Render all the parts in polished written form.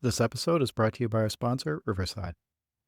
This episode is brought to you by our sponsor, Riverside.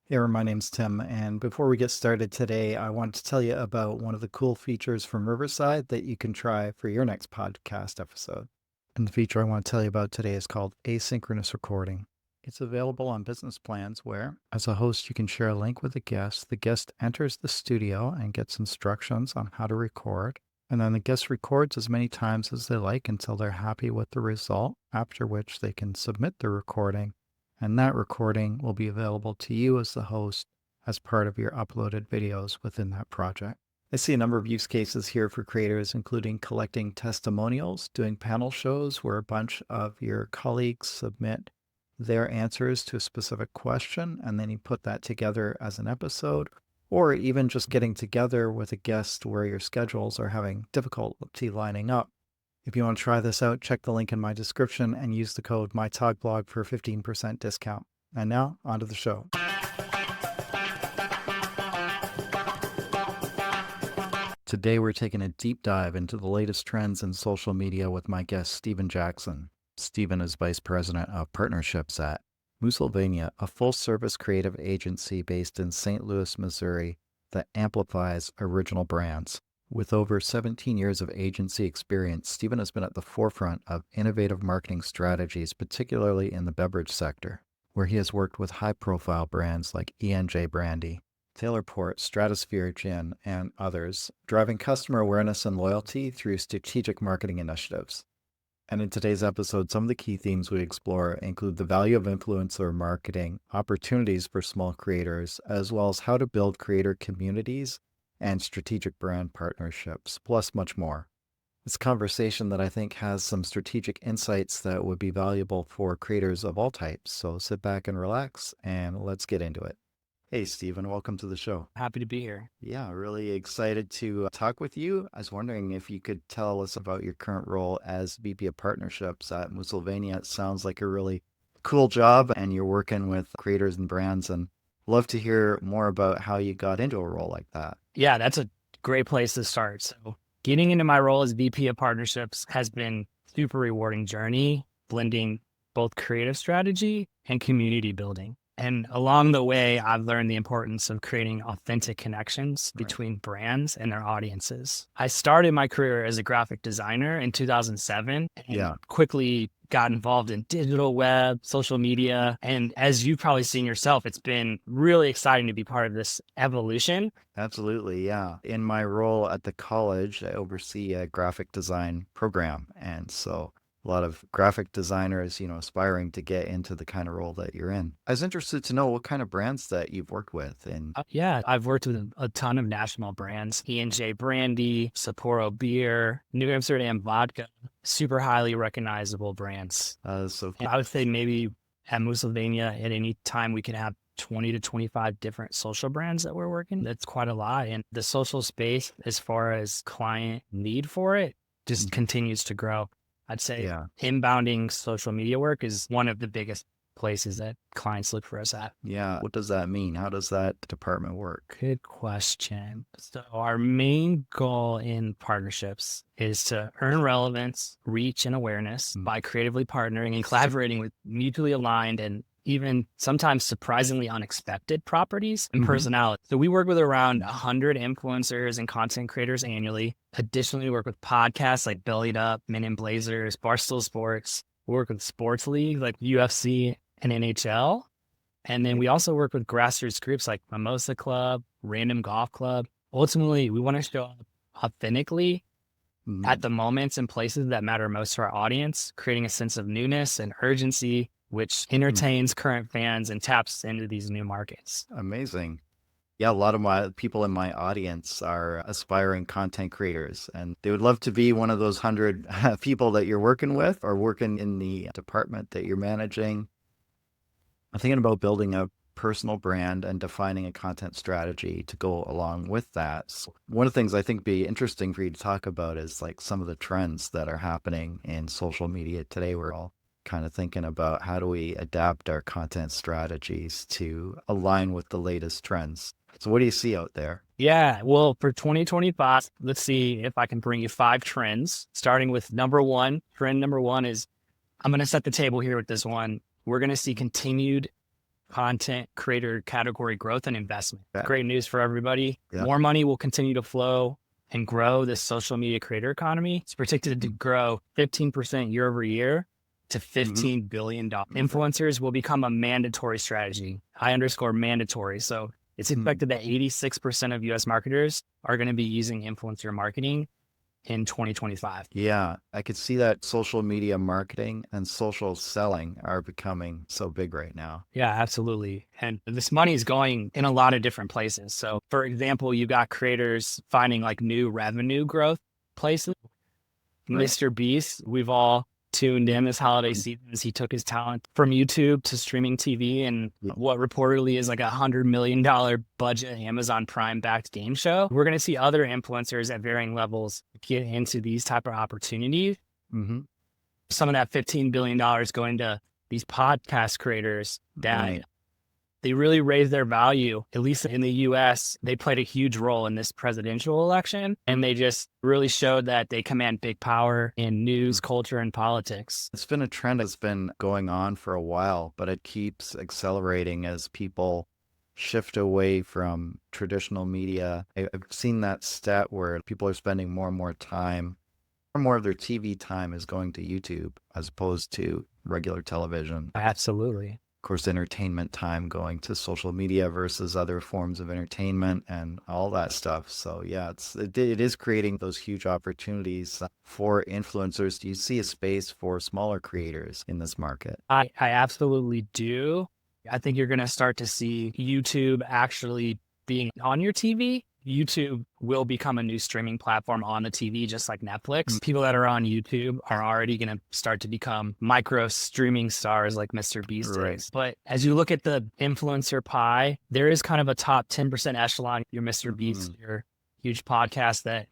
Hey, my name's Tim, and before we get started today, I want to tell you about one of the cool features from Riverside that you can try for your next podcast episode. And the feature I want to tell you about today is called asynchronous recording. It's available on business plans where, as a host, you can share a link with a guest. The guest enters the studio and gets instructions on how to record. And then the guest records as many times as they like until they're happy with the result, after which they can submit the recording. And that recording will be available to you as the host as part of your uploaded videos within that project. I see a number of use cases here for creators, including collecting testimonials, doing panel shows where a bunch of your colleagues submit their answers to a specific question, and then you put that together as an episode, or even just getting together with a guest where your schedules are having difficulty lining up. If you want to try this out, check the link in my description and use the code MyTogBlog for a 15% discount. And now, on to the show. Today, we're taking a deep dive into the latest trends in social media with my guest, Stephen Jackson. Stephen is Vice President of Partnerships at MyTogBlog, a full-service creative agency based in St. Louis, Missouri, that amplifies original brands. With over 17 years of agency experience, Stephen has been at the forefront of innovative marketing strategies, particularly in the beverage sector, where he has worked with high-profile brands like E&J Brandy, Taylor Port, Stratosphere Gin, and others, driving customer awareness and loyalty through strategic marketing initiatives. And in today's episode, some of the key themes we explore include the value of influencer marketing, opportunities for small creators, as well as how to build creator communities and strategic brand partnerships, plus much more. It's a conversation that I think has some strategic insights that would be valuable for creators of all types. So sit back and relax, and let's get into it. Hey, Stephen, welcome to the show. Happy to be here. Yeah, really excited to talk with you. I was wondering if you could tell us about your current role as VP of Partnerships at MyTogBlog. It sounds like a really cool job, and you're working with creators and brands, and love to hear more about how you got into a role like that. Yeah, that's a great place to start. So getting into my role as VP of Partnerships has been a super rewarding journey, blending both creative strategy and community building. And along the way, I've learned the importance of creating authentic connections between brands and their audiences. I started my career as a graphic designer in 2007 and quickly got involved in digital web, social media. And as you've probably seen yourself, it's been really exciting to be part of this evolution. Absolutely, yeah. In my role at the college, I oversee a graphic design program. And so a lot of graphic designers, aspiring to get into the kind of role that you're in. I was interested to know what kind of brands that you've worked with. And yeah, I've worked with a ton of national brands, E&J Brandy, Sapporo Beer, New Amsterdam Vodka, super highly recognizable brands. So I would say maybe at MyTogBlog at any time we can have 20 to 25 different social brands that we're working. That's quite a lot. And the social space, as far as client need for it, just continues to grow. I'd say inbounding social media work is one of the biggest places that clients look for us at. Yeah. What does that mean? How does that department work? Good question. So our main goal in partnerships is to earn relevance, reach, and awareness by creatively partnering and collaborating with mutually aligned and even sometimes surprisingly unexpected properties and personalities. So we work with around 100 influencers and content creators annually. Additionally, we work with podcasts like Bellied Up, Men in Blazers, Barstool Sports. We work with sports leagues like UFC and NHL. And then we also work with grassroots groups like Mimosa Club, Random Golf Club. Ultimately, we want to show up authentically at the moments and places that matter most to our audience, creating a sense of newness and urgency, which entertains current fans and taps into these new markets. Amazing. Yeah, a lot of my people in my audience are aspiring content creators, and they would love to be one of those 100 people that you're working with or working in the department that you're managing. I'm thinking about building a personal brand and defining a content strategy to go along with that. So one of the things I think be interesting for you to talk about is like some of the trends that are happening in social media today. We're all kind of thinking about how do we adapt our content strategies to align with the latest trends. So what do you see out there? Yeah, well, for 2025, let's see if I can bring you 5 trends, starting with number one. Trend number one is, I'm going to set the table here with this one. we're going to see continued content creator category growth and investment. Yeah. Great news for everybody. Yeah. More money will continue to flow and grow this social media creator economy. It's predicted to grow 15% year over year to $15 billion. Influencers will become a mandatory strategy. I underscore mandatory. So it's expected that 86% of US marketers are going to be using influencer marketing in 2025. Yeah, I could see that social media marketing and social selling are becoming so big right now. Yeah, absolutely. And this money is going in a lot of different places. So for example, you got creators finding like new revenue growth places. Right. Mr. Beast, we've all tuned in this holiday season as he took his talent from YouTube to streaming TV and what reportedly is like $100 million budget Amazon Prime backed game show. We're going to see other influencers at varying levels get into these type of opportunities. Some of that $15 billion going to these podcast creators that they really raised their value, at least in the US. They played a huge role in this presidential election, and they just really showed that they command big power in news, culture, and politics. It's been a trend that's been going on for a while, but it keeps accelerating as people shift away from traditional media. I've seen that stat where people are spending more and more time, or more of their TV time is going to YouTube as opposed to regular television. Absolutely. Of course, entertainment time going to social media versus other forms of entertainment and all that stuff. So yeah, it is creating those huge opportunities for influencers. Do you see a space for smaller creators in this market? I absolutely do. I think you're going to start to see YouTube actually being on your TV. YouTube will become a new streaming platform on the TV, just like Netflix. People that are on YouTube are already going to start to become micro streaming stars like Mr. Beast is. But as you look at the influencer pie, there is kind of a top 10% echelon. Your Mr. Beast, your huge podcast that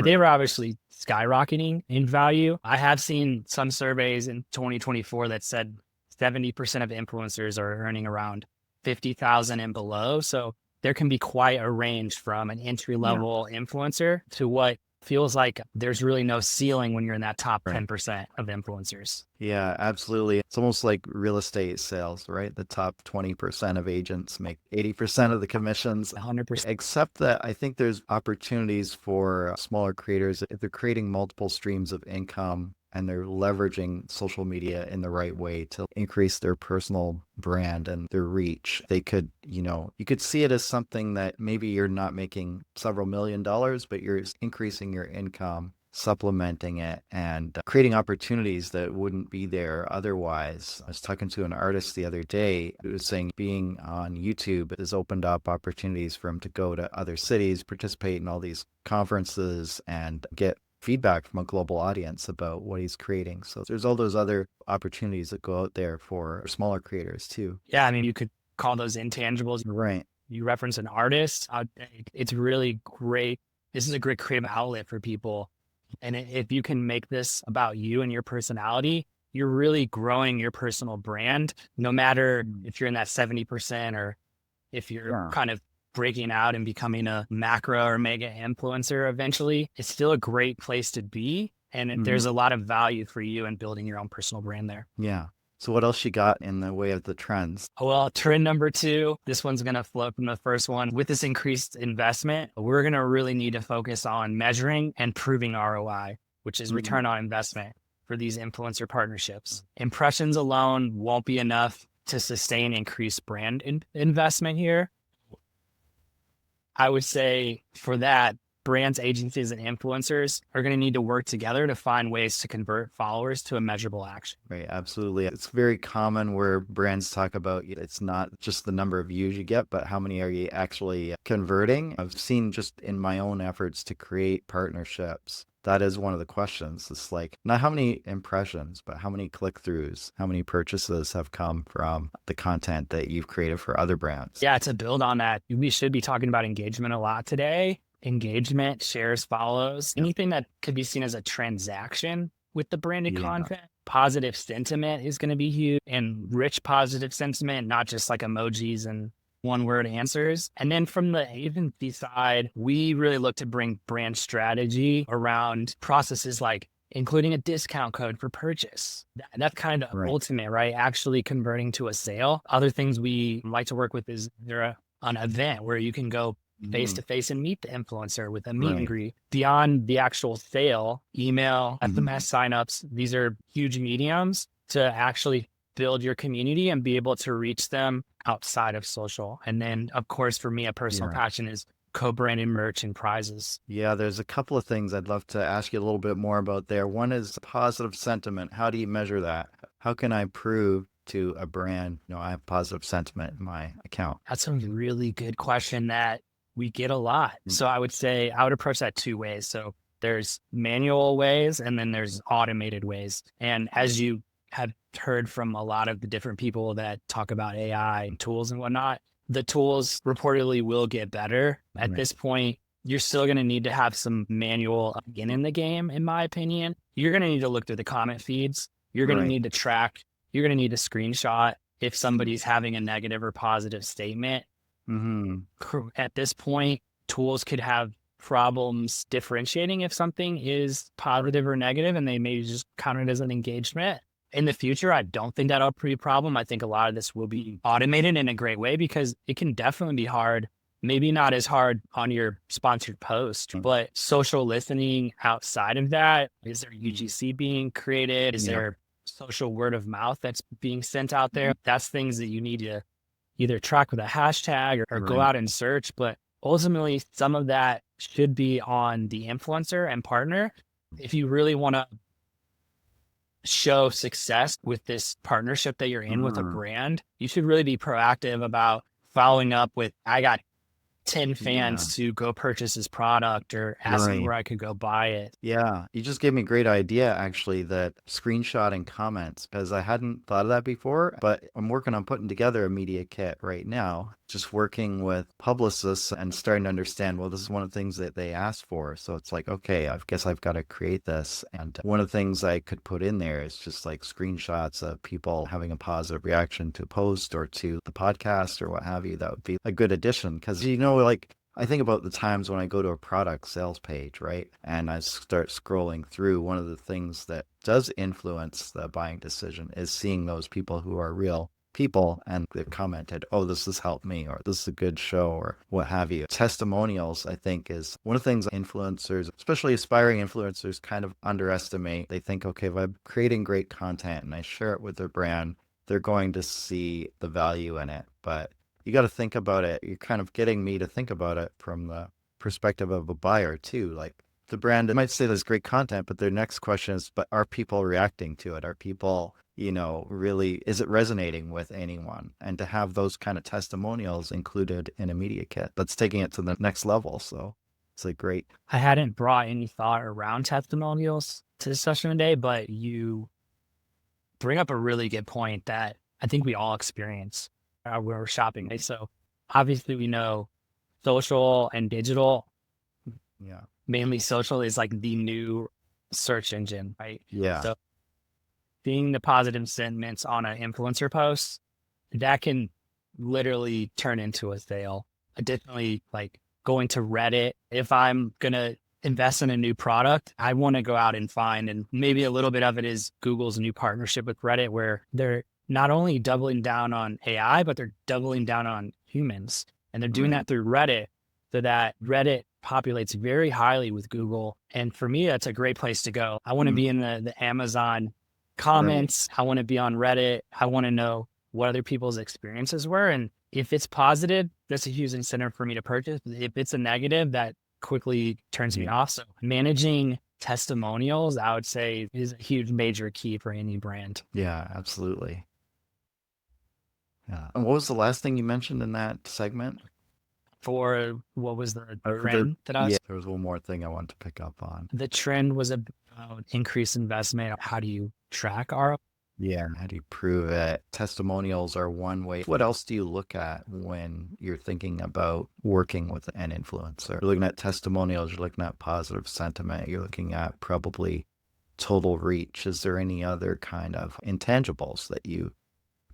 they were obviously skyrocketing in value. I have seen some surveys in 2024 that said 70% of influencers are earning around 50,000 and below. So there can be quite a range from an entry-level influencer to what feels like there's really no ceiling when you're in that top 10% of influencers. Yeah, absolutely. It's almost like real estate sales, right? The top 20% of agents make 80% of the commissions. 100%. Except that I think there's opportunities for smaller creators if they're creating multiple streams of income and they're leveraging social media in the right way to increase their personal brand and their reach. They could, you could see it as something that maybe you're not making several $1 million, but you're increasing your income, supplementing it, and creating opportunities that wouldn't be there otherwise. I was talking to an artist the other day who was saying being on YouTube has opened up opportunities for him to go to other cities, participate in all these conferences, and get feedback from a global audience about what he's creating. So there's all those other opportunities that go out there for smaller creators too. Yeah, I mean, you could call those intangibles. Right. You reference an artist. It's really great. This is a great creative outlet for people. And if you can make this about you and your personality, you're really growing your personal brand, no matter if you're in that 70% or if you're kind of breaking out and becoming a macro or mega influencer eventually. It's still a great place to be. And there's a lot of value for you in building your own personal brand there. Yeah. So what else you got in the way of the trends? Well, trend number 2, this one's going to flow from the first one. With this increased investment, we're going to really need to focus on measuring and proving ROI, which is return on investment for these influencer partnerships. Impressions alone won't be enough to sustain increased brand investment here. I would say for that, brands, agencies, and influencers are going to need to work together to find ways to convert followers to a measurable action. Right, absolutely. It's very common where brands talk about it's not just the number of views you get, but how many are you actually converting? I've seen just in my own efforts to create partnerships, that is one of the questions. It's like not how many impressions, but how many click-throughs, how many purchases have come from the content that you've created for other brands. Yeah, to build on that, we should be talking about engagement a lot today. Engagement, shares, follows, anything that could be seen as a transaction with the branded content. Positive sentiment is going to be huge, and rich positive sentiment, not just like emojis and one-word answers. And then from the agency side, we really look to bring brand strategy around processes like including a discount code for purchase. That's kind of Right. ultimate, right? Actually converting to a sale. Other things we like to work with is an event where you can go face Mhm. to face and meet the influencer with a meet and Right. greet. Beyond the actual sale, email, Mhm. SMS signups, these are huge mediums to actually build your community and be able to reach them outside of social. And then, of course, for me, a personal Yeah. passion is co-branded merch and prizes. Yeah, there's a couple of things I'd love to ask you a little bit more about there. One is positive sentiment. How do you measure that? How can I prove to a brand, I have positive sentiment in my account? That's a really good question that we get a lot. Mm. So I would say I would approach that two ways. So there's manual ways and then there's automated ways. And as you have heard from a lot of the different people that talk about AI and tools and whatnot, the tools reportedly will get better. At Right. this point, you're still going to need to have some manual skin in the game, in my opinion. You're going to need to look through the comment feeds. You're going to Right. need to track. You're going to need to screenshot if somebody's having a negative or positive statement. Hmm. At this point, tools could have problems differentiating if something is positive or negative, and they may just count it as an engagement. In the future, I don't think that'll be a problem. I think a lot of this will be automated in a great way because it can definitely be hard. Maybe not as hard on your sponsored post, but social listening outside of that, is there UGC being created? Is Yep. there social word of mouth that's being sent out there? That's things that you need to either track with a hashtag or go Right. out and search. But ultimately, some of that should be on the influencer and partner. If you really want to show success with this partnership that you're in with a Mhm. brand, you should really be proactive about following up with, I got 10 Yeah. fans to go purchase this product or ask me Right. where I could go buy it. Yeah, you just gave me a great idea actually that screenshotting comments because I hadn't thought of that before, but I'm working on putting together a media kit right now, just working with publicists and starting to understand, well, this is one of the things that they asked for. So it's like, okay, I guess I've got to create this. And one of the things I could put in there is just like screenshots of people having a positive reaction to a post or to the podcast or what have you. That would be a good addition because, like, I think about the times when I go to a product sales page, right? And I start scrolling through. One of the things that does influence the buying decision is seeing those people who are real people and they've commented, oh, this has helped me, or this is a good show, or what have you. Testimonials, I think, is one of the things influencers, especially aspiring influencers, kind of underestimate. They think, okay, if I'm creating great content and I share it with their brand, they're going to see the value in it. But you got to think about it. You're kind of getting me to think about it from the perspective of a buyer too. Like the brand might say there's great content, but their next question is, but are people reacting to it? Are people, really, is it resonating with anyone? And to have those kind of testimonials included in a media kit, that's taking it to the next level. So it's like great. I hadn't brought any thought around testimonials to the session today, but you bring up a really good point that I think we all experience when we're shopping. Right? So obviously we know social and digital, Yeah. mainly social is like the new search engine, right? Yeah. So seeing the positive sentiments on an influencer post, that can literally turn into a sale. Additionally, like going to Reddit, if I'm going to invest in a new product, I want to go out and find, and maybe a little bit of it is Google's new partnership with Reddit, where they're not only doubling down on AI, but they're doubling down on humans. And they're doing Right. that through Reddit so that Reddit populates very highly with Google. And for me, that's a great place to go. I want to Mm. be in the Amazon Right. comments. I want to be on Reddit. I want to know what other people's experiences were. And if it's positive, that's a huge incentive for me to purchase. If it's a negative, that quickly turns me Yeah. off. So managing testimonials, I would say, is a huge major key for any brand. Yeah, absolutely. Yeah. And what was the last thing you mentioned in that segment? For what was the There, trend that I yeah, was? there was one more thing I wanted to pick up on. The trend was about increased investment. How do you track ROI? Yeah. How do you prove it? Testimonials are one way. What else do you look at when you're thinking about working with an influencer? You're looking at testimonials, you're looking at positive sentiment, you're looking at probably total reach. Is there any other kind of intangibles that you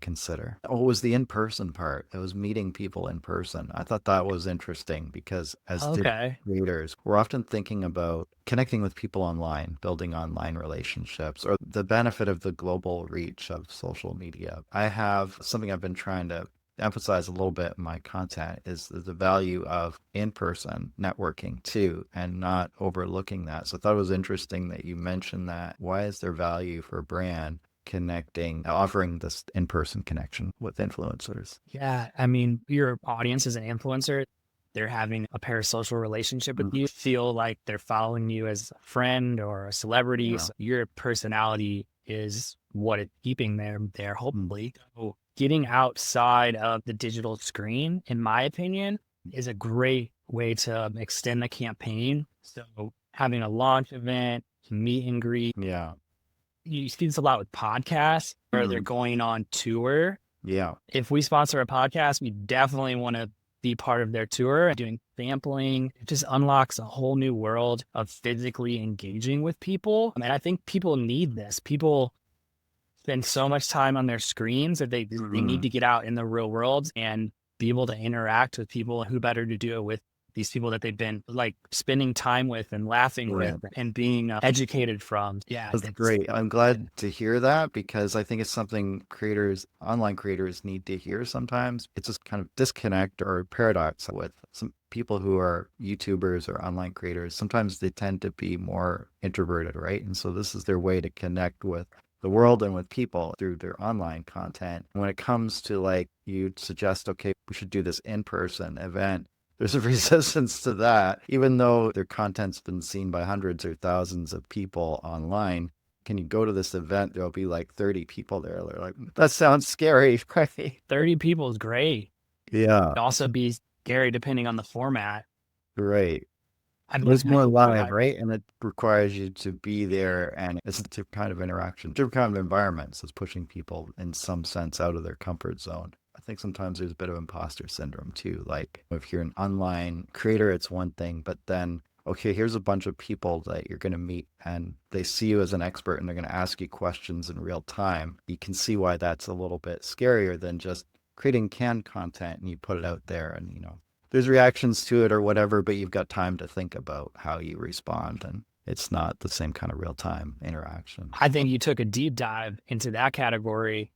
consider? Oh, it was the in-person part. It was meeting people in person. I thought that was interesting because as digital Okay. creators, we're often thinking about connecting with people online, building online relationships, or the benefit of the global reach of social media. I have something I've been trying to emphasize a little bit in my content is the value of in-person networking too, and not overlooking that. So I thought it was interesting that you mentioned that. Why is there value for a brand connecting, offering this in-person connection with influencers? Yeah. I mean, your audience is an influencer. They're having a parasocial relationship with Mhm. you, feel like they're following you as a friend or a celebrity. Yeah. So your personality is what is keeping them there, Mm. hopefully. So getting outside of the digital screen, in my opinion, is a great way to extend the campaign. So having a launch event, meet and greet. Yeah. You see this a lot with podcasts where they're Mhm. going on tour. Yeah. If we sponsor a podcast, we definitely want to be part of their tour, doing sampling. It just unlocks a whole new world of physically engaging with people. And I think people need this. People spend so much time on their screens that they need Mhm. to get out in the real world and be able to interact with people. Who better to do it with these people that they've been like spending time with and laughing Yeah. with and being educated from. Yeah, That's that's great. I'm glad to hear that because I think it's something creators, online creators need to hear sometimes. It's just kind of disconnect or paradox with some people who are YouTubers or online creators. Sometimes they tend to be more introverted, right? And so this is their way to connect with the world and with people through their online content. When it comes to like you suggest, okay, we should do this in-person event, there's a resistance to that, even though their content's been seen by hundreds or thousands of people online. Can you go to this event? There'll be like 30 people there. They're like, that sounds scary, right? 30 people is great. Yeah, It'd also be scary depending on the format. right. I But mean, it's more I live, have right? And it requires you to be there, and it's a different kind of interaction, different kind of environment. So it's pushing people in some sense out of their comfort zone. I think sometimes there's a bit of imposter syndrome too. Like if you're an online creator, it's one thing, but then, okay, here's a bunch of people that you're going to meet, and they see you as an expert and they're going to ask you questions in real time. You can see why that's a little bit scarier than just creating canned content and you put it out there and, there's reactions to it or whatever, but you've got time to think about how you respond, and it's not the same kind of real time interaction. I think you took a deep dive into that category.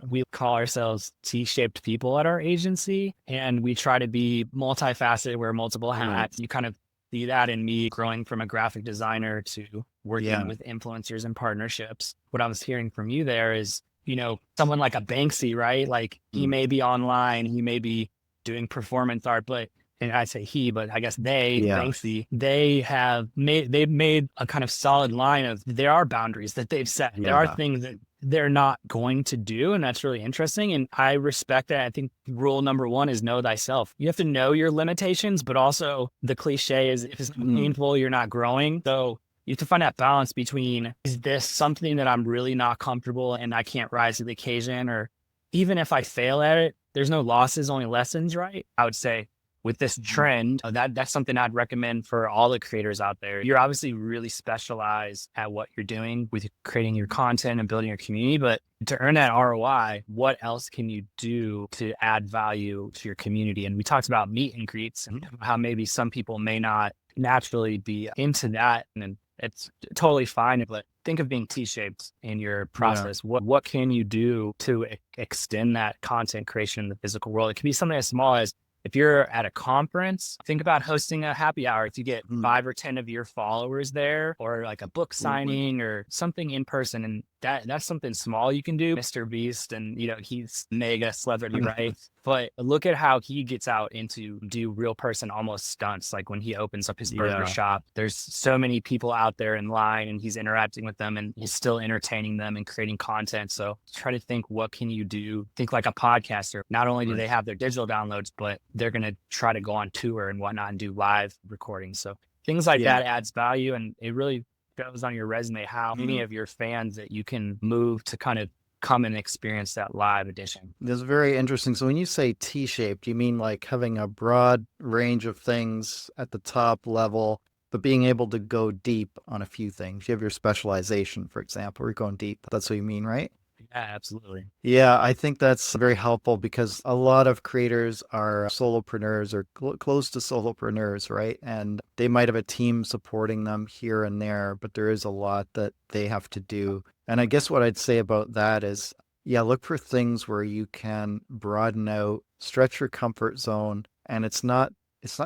We call ourselves T-shaped people at our agency, and we try to be multifaceted, wear multiple Right. hats. You kind of see that in me growing from a graphic designer to working Yeah. with influencers and partnerships. What I was hearing from you there is, someone like a Banksy, right? Like he Mm. may be online, he may be doing performance art, but and I say he, but I guess they, Yeah. Banksy, they've made a kind of solid line of there are boundaries that they've set. There are Yeah. things that they're not going to do. And that's really interesting. And I respect that. I think rule number one is know thyself. You have to know your limitations, but also the cliche is if it's not Mm. painful, you're not growing. So you have to find that balance between, is this something that I'm really not comfortable and I can't rise to the occasion? Or even if I fail at it, there's no losses, only lessons, right? I would say with this Mhm. trend, that's something I'd recommend for all the creators out there. You're obviously really specialized at what you're doing with creating your content and building your community, but to earn that ROI, what else can you do to add value to your community? And we talked about meet and greets and how maybe some people may not naturally be into that, and it's totally fine. But think of being T-shaped in your Yeah. process. What can you do to extend that content creation in the physical world? It can be something as small as if you're at a conference, think about hosting a happy hour. If you get Mm. 5 or 10 of your followers there, or like a book Mhm. signing or something in person, and that's something small you can do. Mr. Beast, and he's mega celebrity, right? But look at how he gets out into do real person almost stunts. Like when he opens up his burger Yeah. shop, there's so many people out there in line and he's interacting with them and he's still entertaining them and creating content. So try to think, what can you do? Think like a podcaster. Not only do Right. they have their digital downloads, but they're going to try to go on tour and whatnot and do live recordings. So things like Yeah. that adds value. And it really shows on your resume how many Mhm. of your fans that you can move to kind of come and experience that live edition. That's very interesting. So when you say T-shaped, you mean like having a broad range of things at the top level, but being able to go deep on a few things. You have your specialization, for example, you're going deep. That's what you mean, right? Yeah, absolutely. Yeah, I think that's very helpful because a lot of creators are solopreneurs or close to solopreneurs, right? And they might have a team supporting them here and there, but there is a lot that they have to do. And I guess what I'd say about that is, yeah, look for things where you can broaden out, stretch your comfort zone, and it's not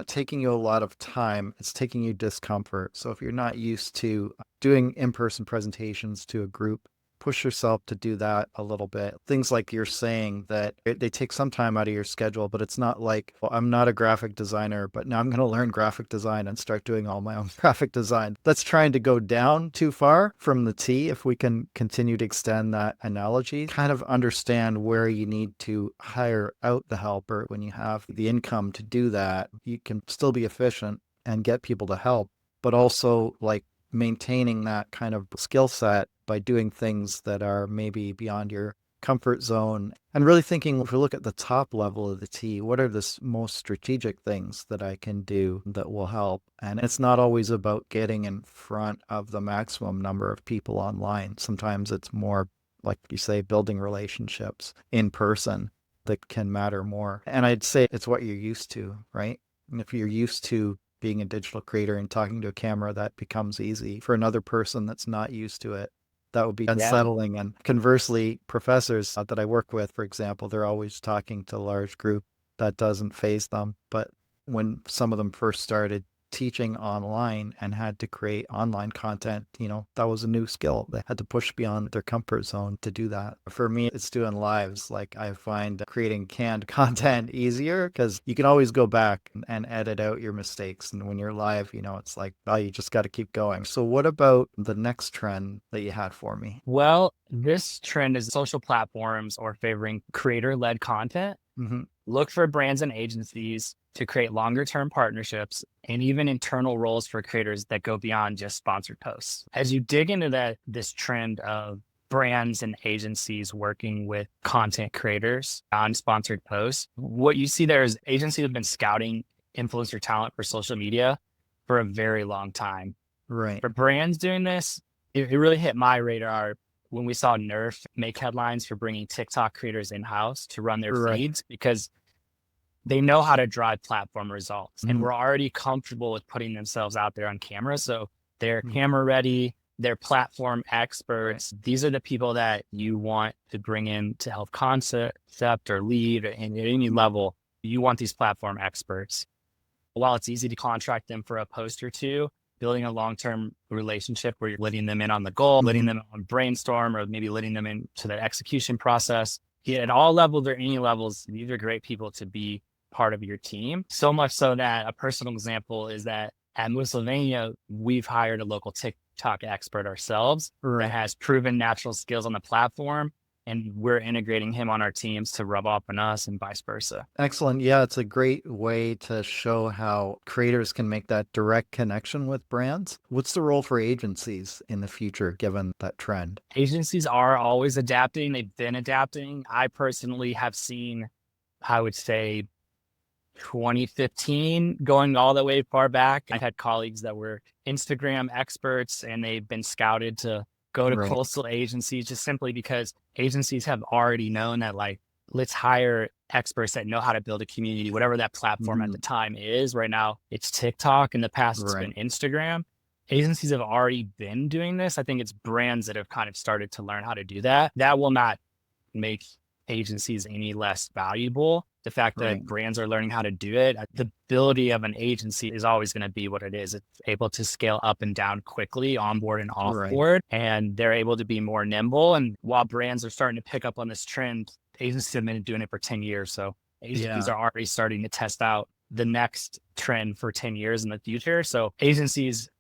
taking you a lot of time, it's taking you discomfort. So if you're not used to doing in-person presentations to a group, push yourself to do that a little bit. Things like you're saying that they take some time out of your schedule, but it's not like, well, I'm not a graphic designer, but now I'm going to learn graphic design and start doing all my own graphic design. That's trying to go down too far from the T. If we can continue to extend that analogy, kind of understand where you need to hire out the helper when you have the income to do that. You can still be efficient and get people to help, but also like maintaining that kind of skill set by doing things that are maybe beyond your comfort zone and really thinking if we look at the top level of the T, what are the most strategic things that I can do that will help? And it's not always about getting in front of the maximum number of people online. Sometimes it's more, like you say, building relationships in person that can matter more. And I'd say it's what you're used to, right? And if you're used to being a digital creator and talking to a camera, that becomes easy. For another person that's not used to it, that would be Yeah. unsettling. And conversely, professors that I work with, for example, they're always talking to a large group. That doesn't faze them. But when some of them first started teaching online and had to create online content, that was a new skill. They had to push beyond their comfort zone to do that. For me, it's doing lives. Like I find creating canned content easier because you can always go back and edit out your mistakes. And when you're live, it's like, oh, you just got to keep going. So what about the next trend that you had for me? Well, this trend is social platforms or favoring creator led content. Mm-hmm. Look for brands and agencies to create longer term partnerships and even internal roles for creators that go beyond just sponsored posts. As you dig into this trend of brands and agencies working with content creators on sponsored posts, what you see there is agencies have been scouting influencer talent for social media for a very long time. Right. For brands doing this, it really hit my radar when we saw Nerf make headlines for bringing TikTok creators in house to run their Right. feeds because they know how to drive platform results and Mm-hmm. we're already comfortable with putting themselves out there on camera. So they're camera ready, they're platform experts. These are the people that you want to bring in to help concept or lead at any level. You want these platform experts. While it's easy to contract them for a post or two, building a long-term relationship where you're letting them in on the goal, letting Mm-hmm. them on brainstorm, or maybe letting them into the execution process. Yeah, at all levels or any levels, these are great people to be part of your team. So much so that a personal example is that at Pennsylvania, we've hired a local TikTok expert ourselves that Right. has proven natural skills on the platform. And we're integrating him on our teams to rub off on us and vice versa. Excellent. Yeah, it's a great way to show how creators can make that direct connection with brands. What's the role for agencies in the future, given that trend? Agencies are always adapting. They've been adapting. I personally have seen, I would say, 2015 going all the way far back. I've had colleagues that were Instagram experts and they've been scouted to go to Right. coastal agencies just simply because agencies have already known that, like, let's hire experts that know how to build a community, whatever that platform at Mm-hmm. the time is. Right now, it's TikTok. In the past, it's Right. been Instagram. Agencies have already been doing this. I think it's brands that have kind of started to learn how to do that. That will not make agencies any less valuable. The fact Right. that brands are learning how to do it, the ability of an agency is always going to be what it is. It's able to scale up and down quickly, onboard and Right. offboard, and they're able to be more nimble. And while brands are starting to pick up on this trend, agencies have been doing it for 10 years. So agencies Yeah. are already starting to test out the next trend for 10 years in the future. So agencies,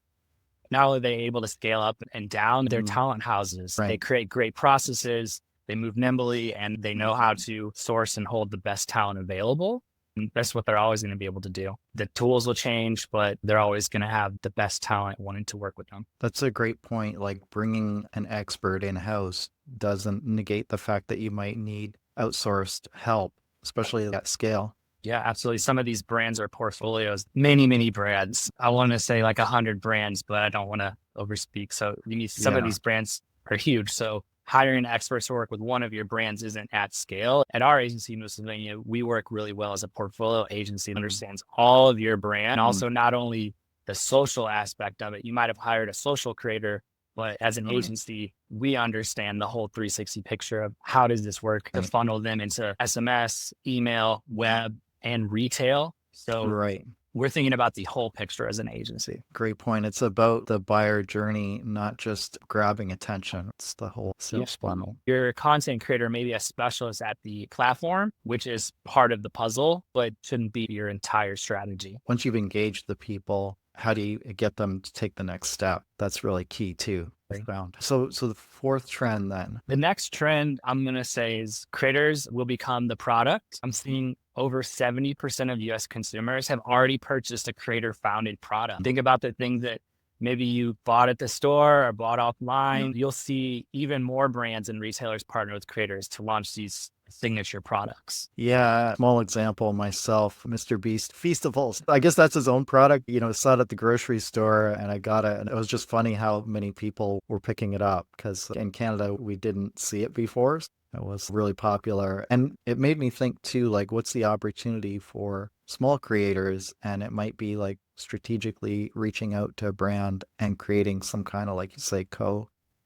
not only are they able to scale up and down, they're Mm-hmm. talent houses. They Right. create great processes, they move nimbly, and they know how to source and hold the best talent available. And that's what they're always going to be able to do. The tools will change, but they're always going to have the best talent wanting to work with them. That's a great point. Like bringing an expert in house doesn't negate the fact that you might need outsourced help, especially at scale. Yeah, absolutely. Some of these brands are portfolios, many, many brands. I want to say like 100 brands, but I don't want to overspeak. So some of Yeah. these brands are huge. So hiring experts to work with one of your brands isn't at scale. At our agency in Pennsylvania, we work really well as a portfolio agency that understands all of your brand and also not only the social aspect of it. You might have hired a social creator, but as an agency, we understand the whole 360 picture of how does this work to funnel them into SMS, email, web, and retail. So Right. we're thinking about the whole picture as an agency. Great point. It's about the buyer journey, not just grabbing attention. It's the whole sales funnel. You're a content creator, maybe a specialist at the platform, which is part of the puzzle, but shouldn't be your entire strategy. Once you've engaged the people, how do you get them to take the next step? That's really key too. I found. So the fourth trend then. The next trend I'm going to say is creators will become the product. I'm seeing over 70% of US consumers have already purchased a creator founded product. Think about the things that maybe you bought at the store or bought offline. You'll see even more brands and retailers partner with creators to launch these signature products. Yeah, small example myself, Mr. Beast Feastables. I guess that's his own product. I saw it at the grocery store and I got it. And it was just funny how many people were picking it up because in Canada, we didn't see it before. It was really popular. And it made me think too, like, what's the opportunity for small creators? And it might be like strategically reaching out to a brand and creating some kind of, like you say,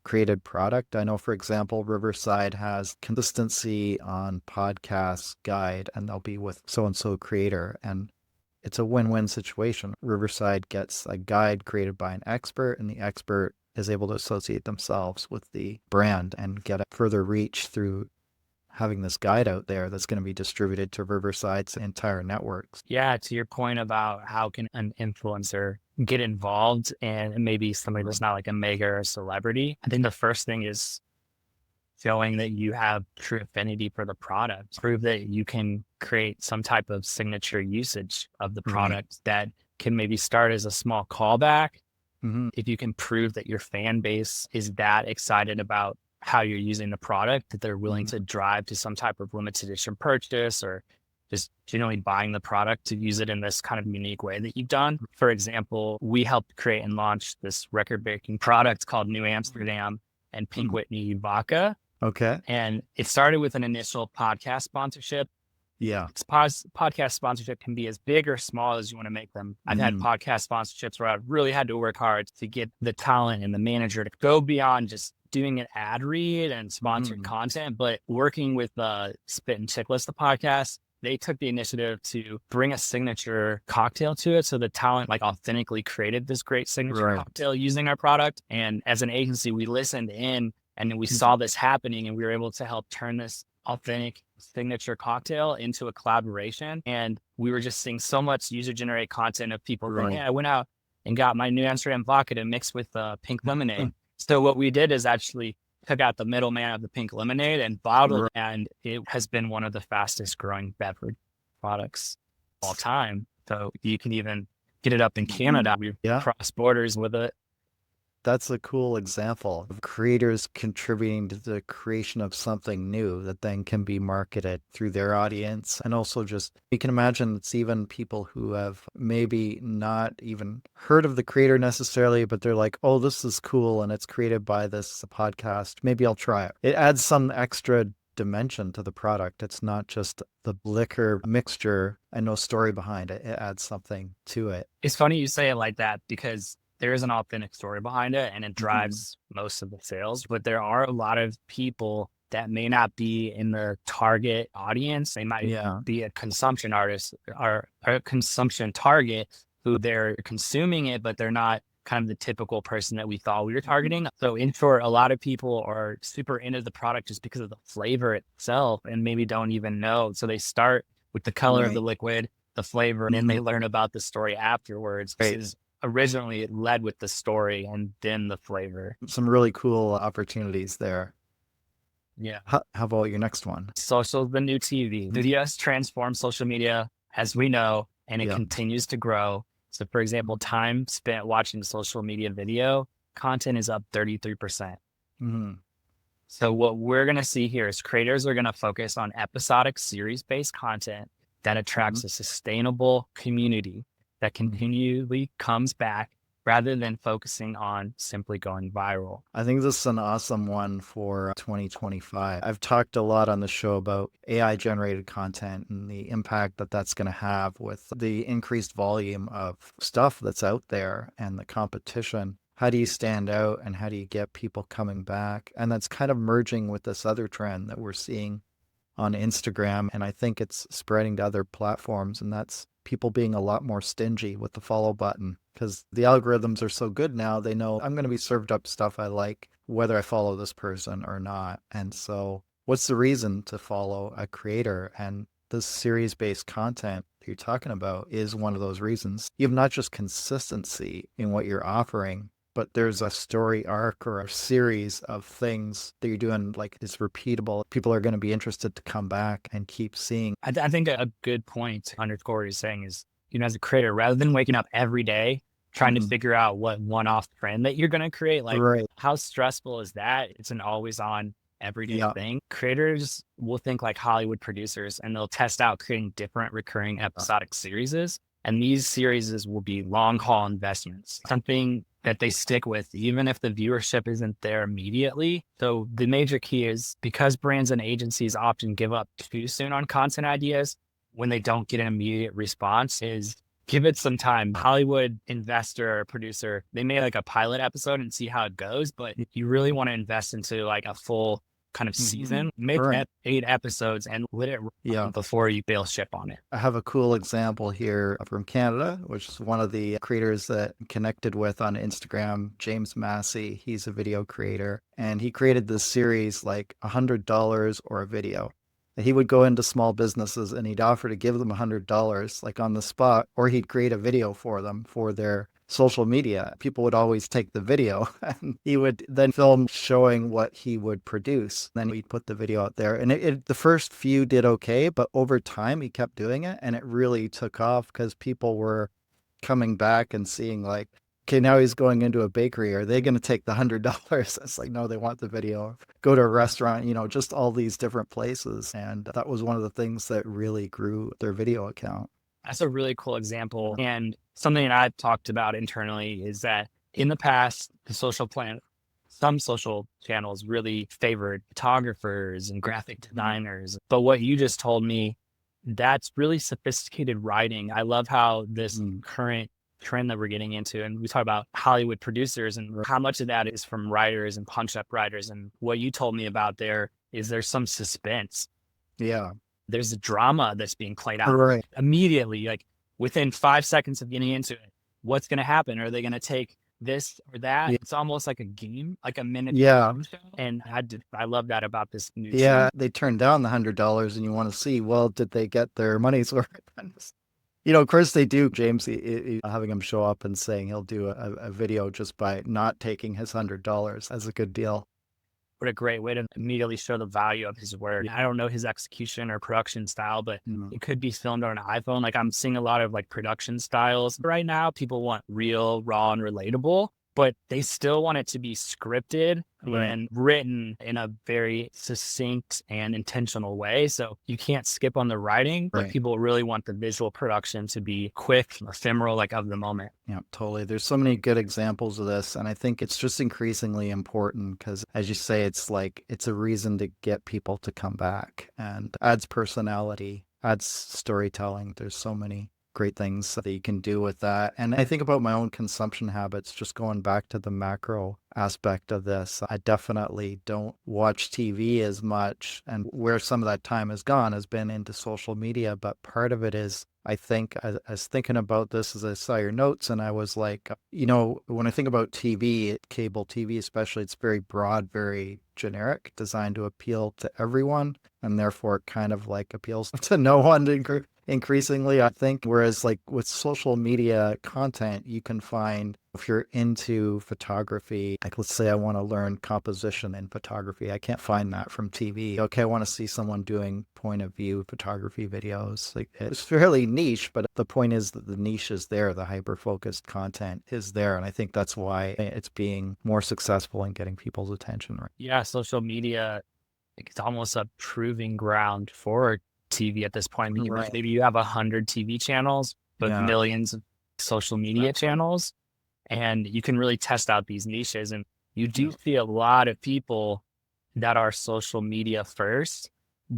created product. I know, for example, Riverside has consistency on podcast guide, and they'll be with so-and-so creator. And it's a win-win situation. Riverside gets a guide created by an expert, and the expert is able to associate themselves with the brand and get a further reach through having this guide out there that's going to be distributed to Riverside's entire networks. Yeah, to your point about how can an influencer get involved and maybe somebody that's not like a mega or a celebrity. I think the first thing is showing that you have true affinity for the product. Prove that you can create some type of signature usage of the product that can maybe start as a small callback. If you can prove that your fan base is that excited about how you're using the product, that they're willing to drive to some type of limited edition purchase or just generally buying the product to use it in this kind of unique way that you've done. For example, we helped create and launch this record-breaking product called New Amsterdam and Pink Whitney Vodka. Okay. And it started with an initial podcast sponsorship. Yeah. Podcast sponsorship can be as big or small as you want to make them. I've had podcast sponsorships where I've really had to work hard to get the talent and the manager to go beyond just doing an ad read and sponsored content, but working with Spit and Chickless, the podcast, they took the initiative to bring a signature cocktail to it. So the talent like authentically created this great signature cocktail using our product. And as an agency, we listened in and then we saw this happening and we were able to help turn this authentic signature cocktail into a collaboration. And we were just seeing so much user generated content of people going, hey, I went out and got my New Amsterdam vodka to mix with pink lemonade. So what we did is actually took out the middleman of the pink lemonade and bottled it. And it has been one of the fastest growing beverage products of all time. So you can even get it up in Canada. We've crossed borders with it. That's a cool example of creators contributing to the creation of something new that then can be marketed through their audience. And also just, you can imagine it's even people who have maybe not even heard of the creator necessarily, but they're like, oh, this is cool and it's created by this podcast. Maybe I'll try it. It adds some extra dimension to the product. It's not just the liquor mixture and no story behind it. It adds something to it. It's funny you say it like that because there is an authentic story behind it and it drives most of the sales, but there are a lot of people that may not be in the target audience. They might be a consumption artist or a consumption target who they're consuming it, but they're not kind of the typical person that we thought we were targeting. So in short, a lot of people are super into the product just because of the flavor itself and maybe don't even know. So they start with the color of the liquid, the flavor, and then they learn about the story afterwards. Originally it led with the story and then the flavor. Some really cool opportunities there. Yeah. How about your next one? Social, the new TV. Video has transformed social media as we know, and it continues to grow. So for example, time spent watching social media video content is up 33%. So what we're going to see here is creators are going to focus on episodic series-based content that attracts a sustainable community that continually comes back rather than focusing on simply going viral. I think this is an awesome one for 2025. I've talked a lot on the show about AI generated content and the impact that that's going to have with the increased volume of stuff that's out there and the competition. How do you stand out and how do you get people coming back? And that's kind of merging with this other trend that we're seeing on Instagram. And I think it's spreading to other platforms. And that's people being a lot more stingy with the follow button because the algorithms are so good now. They know I'm going to be served up stuff I like, whether I follow this person or not. And so, what's the reason to follow a creator? And this series based content you're talking about is one of those reasons. You have not just consistency in what you're offering, but there's a story arc or a series of things that you're doing like is repeatable. People are going to be interested to come back and keep seeing. I think a good point to underscore what you're saying is, as a creator, rather than waking up every day trying to figure out what one-off trend that you're going to create, like Right. how stressful is that? It's an always on everyday Yeah. thing. Creators will think like Hollywood producers and they'll test out creating different recurring episodic series. And these series will be long haul investments, something that they stick with, even if the viewership isn't there immediately. So the major key is because brands and agencies often give up too soon on content ideas when they don't get an immediate response is give it some time. Hollywood investor or producer, they may like a pilot episode and see how it goes, but you really want to invest into like a full kind of season, make Right. 8 episodes and let it run before you bail ship on it. I have a cool example here from Canada, which is one of the creators that I connected with on Instagram, James Massey. He's a video creator and he created this series like $100 or a video. He would go into small businesses and he'd offer to give them $100 like on the spot, or he'd create a video for them for their social media. People would always take the video and he would then film showing what he would produce. Then he'd put the video out there and the first few did okay, but over time he kept doing it and it really took off because people were coming back and seeing like, okay, now he's going into a bakery. Are they going to take the $100? It's like, no, they want the video. Go to a restaurant, just all these different places. And that was one of the things that really grew their video account. That's a really cool example. And something that I've talked about internally is that in the past, some social channels really favored photographers and graphic designers. But what you just told me, that's really sophisticated writing. I love how this current trend that we're getting into, and we talk about Hollywood producers and how much of that is from writers and punch-up writers. And what you told me about there is there's some suspense. Yeah. There's a drama that's being played out Right. immediately, like within 5 seconds of getting into it. What's going to happen? Are they going to take this or that? Yeah. It's almost like a game, like a minute. Yeah. Show. And I love that about this new Yeah. They turned down the $100 and you want to see, well, did they get their money's worth? Of course they do. James, having him show up and saying he'll do a video just by not taking his $100 as a good deal. What a great way to immediately show the value of his work. I don't know his execution or production style, but it could be filmed on an iPhone. Like I'm seeing a lot of like production styles right now. People want real, raw, and relatable, but they still want it to be scripted and written in a very succinct and intentional way. So you can't skip on the writing, but people really want the visual production to be quick, ephemeral, like of the moment. Yeah, totally. There's so many good examples of this. And I think it's just increasingly important because, as you say, it's a reason to get people to come back and adds personality, adds storytelling. There's so many great things that you can do with that. And I think about my own consumption habits, just going back to the macro aspect of this. I definitely don't watch TV as much. And where some of that time has gone has been into social media. But part of it is, I think, I was thinking about this as I saw your notes, and I was like, when I think about TV, cable TV especially, it's very broad, very generic, designed to appeal to everyone, and therefore it kind of like appeals to no one increasingly, I think. Whereas like with social media content, you can find, if you're into photography, like let's say I want to learn composition in photography, I can't find that from TV. Okay, I want to see someone doing point of view photography videos. Like it's fairly niche, but the point is that the niche is there, the hyper-focused content is there. And I think that's why it's being more successful in getting people's attention. Right? Yeah, social media, it's almost a proving ground for TV at this point. Maybe you have 100 TV channels, but millions of social media channels. and you can really test out these niches. And you do see a lot of people that are social media first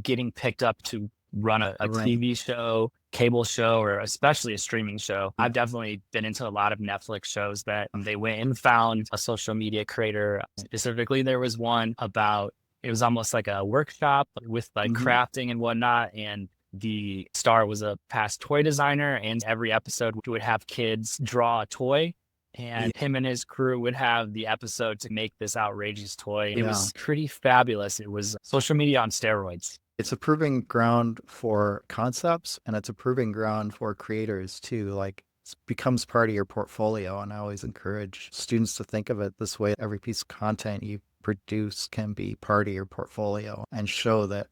getting picked up to run a Right. TV show, cable show, or especially a streaming show. I've definitely been into a lot of Netflix shows that they went and found a social media creator. Specifically, there was one about, it was almost like a workshop with like crafting and whatnot. And the star was a past toy designer, and every episode would have kids draw a toy. And him and his crew would have the episode to make this outrageous toy. It was pretty fabulous. It was social media on steroids. It's a proving ground for concepts, and it's a proving ground for creators too. Like, it becomes part of your portfolio. And I always encourage students to think of it this way. Every piece of content you produce can be part of your portfolio and show that,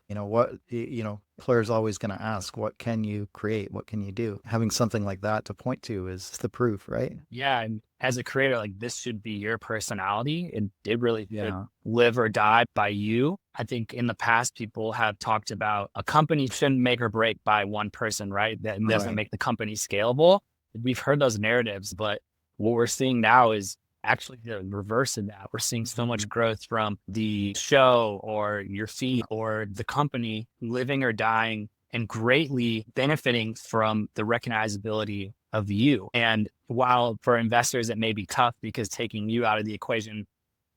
employers always going to ask, what can you create? What can you do? Having something like that to point to is the proof, right? Yeah. And as a creator, like, this should be your personality. It really should live or die by you. I think in the past, people have talked about a company shouldn't make or break by one person, right? That doesn't make the company scalable. We've heard those narratives, but what we're seeing now is actually the reverse of that. We're seeing so much growth from the show or your feed or the company living or dying and greatly benefiting from the recognizability of you. And while for investors, it may be tough because taking you out of the equation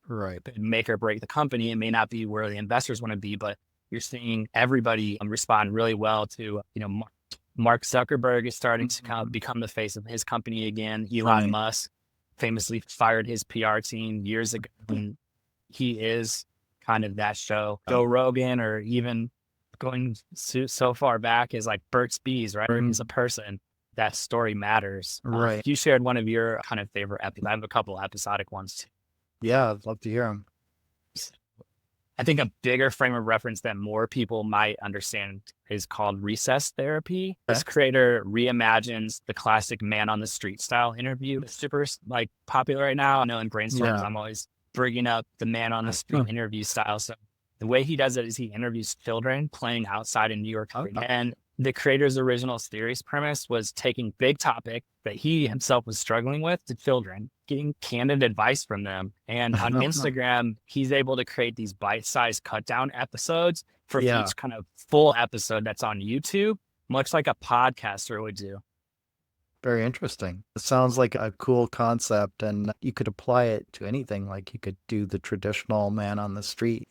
could make or break the company, it may not be where the investors want to be, but you're seeing everybody respond really well to, Mark Zuckerberg is starting to kind of become the face of his company again. Elon Musk famously fired his PR team years ago, and he is kind of that show. Joe Rogan, or even going so far back as like Burt's Bees, right? He's a person. That story matters. You shared one of your kind of favorite episodes. I have a couple episodic ones too. Yeah, I'd love to hear them. I think a bigger frame of reference that more people might understand is called recess therapy. This creator reimagines the classic man on the street style interview. It's super like popular right now. I know in brainstorms, I'm always bringing up the man on the street interview style. So the way he does it is he interviews children playing outside in New York City. And the creator's original series premise was taking big topic that he himself was struggling with to children, getting candid advice from them. And on Instagram, he's able to create these bite-sized cut-down episodes for each kind of full episode that's on YouTube, much like a podcaster would do. Very interesting. It sounds like a cool concept, and you could apply it to anything. Like, you could do the traditional man on the street,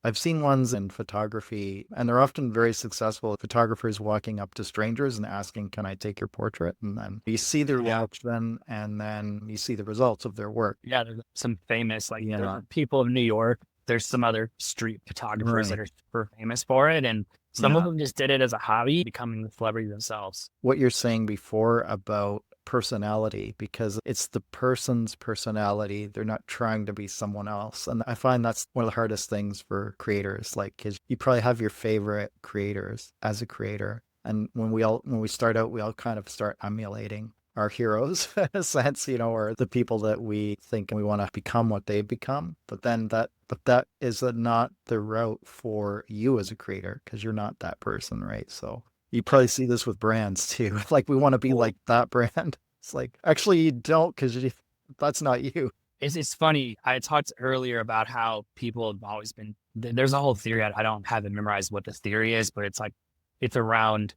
I've seen ones in photography, and they're often very successful. Photographers walking up to strangers and asking, "Can I take your portrait?" And then you see their reaction, and then you see the results of their work. Yeah, there's some famous, like, people of New York. There's some other street photographers that are super famous for it, and some of them just did it as a hobby, becoming the celebrity themselves. What you're saying before about personality, because it's the person's personality. They're not trying to be someone else. And I find that's one of the hardest things for creators. Like, 'cause you probably have your favorite creators as a creator. And when we start out, we all kind of start emulating our heroes in a sense, or the people that we think we want to become what they've become. But that is not the route for you as a creator, because you're not that person, right? So you probably see this with brands too. Like, we want to be like that brand. It's like, actually, you don't, because that's not you. It's funny. I talked earlier about how people have always been, there's a whole theory. I don't have it memorized what the theory is, but it's like, it's around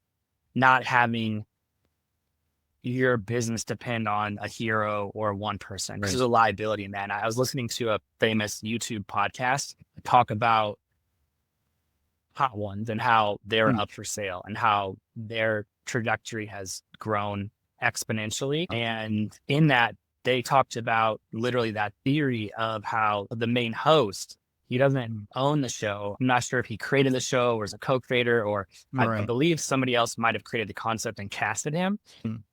not having your business depend on a hero or one person, because there's a liability in that. And I was listening to a famous YouTube podcast talk about hot ones and how they're up for sale and how their trajectory has grown exponentially. And in that, they talked about literally that theory of how the main host, he doesn't own the show. I'm not sure if he created the show or is a co-creator, or I believe somebody else might have created the concept and casted him.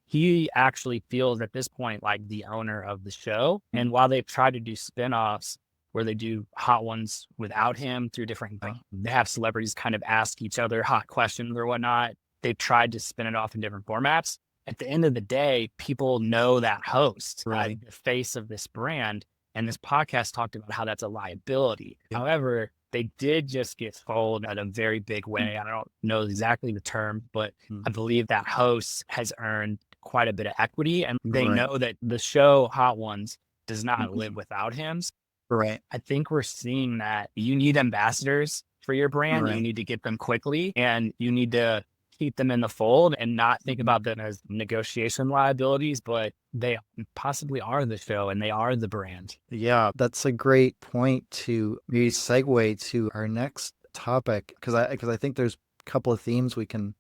He actually feels at this point like the owner of the show. And while they've tried to do spinoffs where they do hot ones without him through different, they have celebrities kind of ask each other hot questions or whatnot. They've tried to spin it off in different formats. At the end of the day, people know that host, the face of this brand. And this podcast talked about how that's a liability. However, they did just get sold in a very big way. I don't know exactly the term, but I believe that host has earned quite a bit of equity, and they Right. know that the show Hot Ones does not live Mhm. without him. Right. I think we're seeing that you need ambassadors for your brand. You Right. need to get them quickly, and you need to keep them in the fold and not think Mhm. about them as negotiation liabilities, but they possibly are the show and they are the brand. Yeah, that's a great point to maybe segue to our next topic because I think there's a couple of themes we can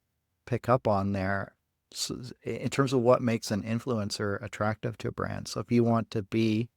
pick up on there. So, in terms of what makes an influencer attractive to a brand. So if you want to be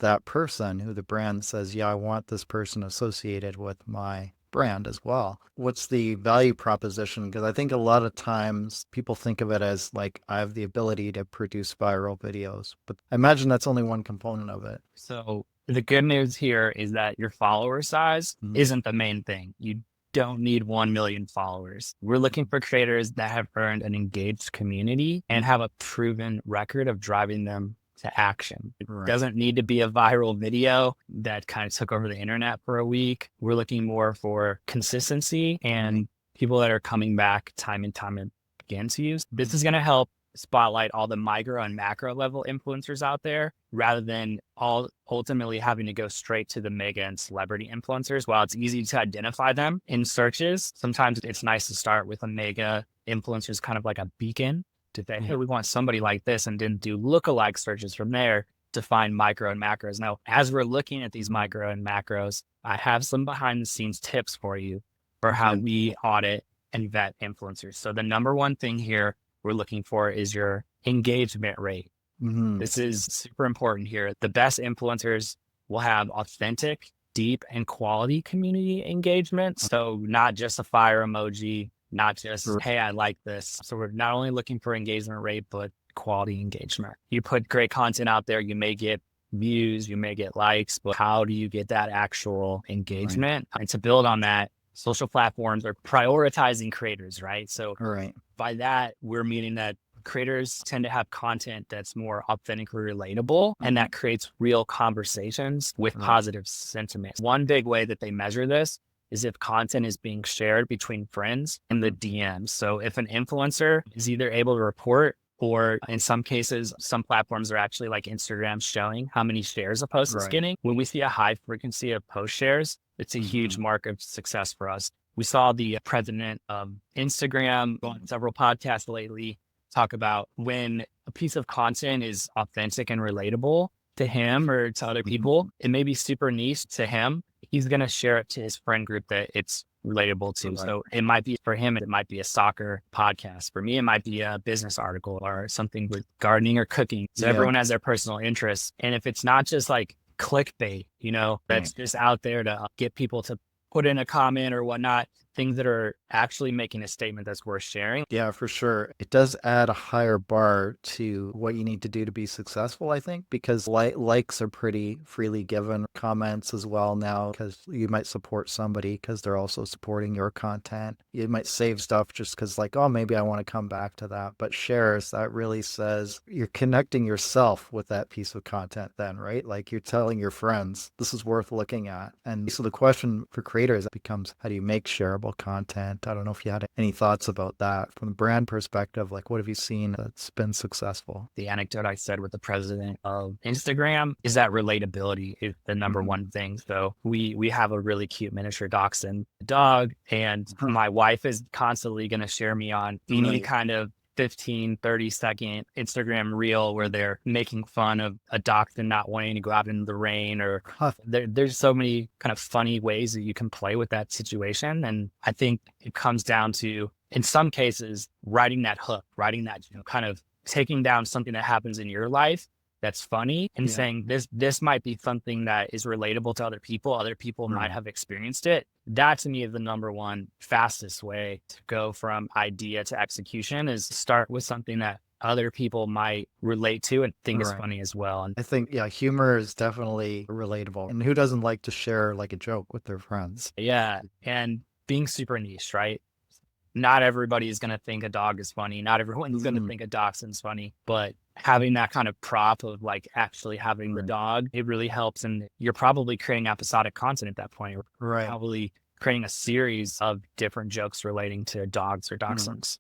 that person who the brand says, yeah, I want this person associated with my brand as well. What's the value proposition? Because I think a lot of times people think of it as like, I have the ability to produce viral videos, but I imagine that's only one component of it. So the good news here is that your follower size Mhm. isn't the main thing. You don't need 1 million followers. We're looking for creators that have earned an engaged community and have a proven record of driving them to action. It Right. doesn't need to be a viral video that kind of took over the internet for a week. We're looking more for consistency and people that are coming back time and time again to use. This is going to help spotlight all the micro and macro level influencers out there rather than all ultimately having to go straight to the mega and celebrity influencers. While it's easy to identify them in searches, sometimes it's nice to start with a mega influencer, kind of like a beacon to say, hey, we want somebody like this, and then do lookalike searches from there to find micro and macros. Now, as we're looking at these micro and macros, I have some behind the scenes tips for you for how Okay. we audit and vet influencers. So the number one thing here we're looking for is your engagement rate. Mm-hmm. This is super important here. The best influencers will have authentic, deep, and quality community engagement. So not just a fire emoji, not just, hey, I like this. So we're not only looking for engagement rate, but quality engagement. You put great content out there, you may get views, you may get likes, but how do you get that actual engagement? And to build on that, social platforms are prioritizing creators, right? So All right. by that, we're meaning that creators tend to have content that's more authentically relatable and that creates real conversations with Right. positive sentiments. One big way that they measure this is if content is being shared between friends in the DMs. So if an influencer is either able to report, or in some cases, some platforms are actually like Instagram showing how many shares a post is Right. getting. When we see a high frequency of post shares, it's a huge mark of success for us. We saw the president of Instagram go on several podcasts lately talk about when a piece of content is authentic and relatable to him or to other people, it may be super niche to him. He's going to share it to his friend group that it's relatable to. Right. So it might be for him, it might be a soccer podcast. For me, it might be a business article or something with gardening or cooking. So Yeah. everyone has their personal interests. And if it's not just like clickbait, that's just out there to get people to put in a comment or whatnot, things that are actually making a statement that's worth sharing. Yeah, for sure. It does add a higher bar to what you need to do to be successful, I think, because likes are pretty freely given, comments as well now, because you might support somebody because they're also supporting your content. You might save stuff just because, like, oh, maybe I want to come back to that. But shares, that really says you're connecting yourself with that piece of content, then, right? Like you're telling your friends, this is worth looking at. And so the question for creators becomes, how do you make shareable content? I don't know if you had any thoughts about that from the brand perspective. Like, what have you seen that's been successful? The anecdote I said with the president of Instagram is that relatability is the number one thing. So we have a really cute miniature dachshund dog, and my wife is constantly going to share me on any kind of 15, 30-second Instagram reel where they're making fun of a dachshund not wanting to go out in the rain, or there's so many kind of funny ways that you can play with that situation. And I think it comes down to, in some cases, writing that hook, writing that, kind of taking down something that happens in your life that's funny and saying this might be something that is relatable to other people. Other people might have experienced it. That to me is the number one fastest way to go from idea to execution, is start with something that other people might relate to and think is funny as well. And I think, yeah, humor is definitely relatable. And who doesn't like to share like a joke with their friends? yeah, and being super niche, right? Not everybody is going to think a dog is funny. Not everyone's going to think a dachshund's funny, but having that kind of prop of like actually having the dog, it really helps. And you're probably creating episodic content at that point. You're probably creating a series of different jokes relating to dogs or dachshunds.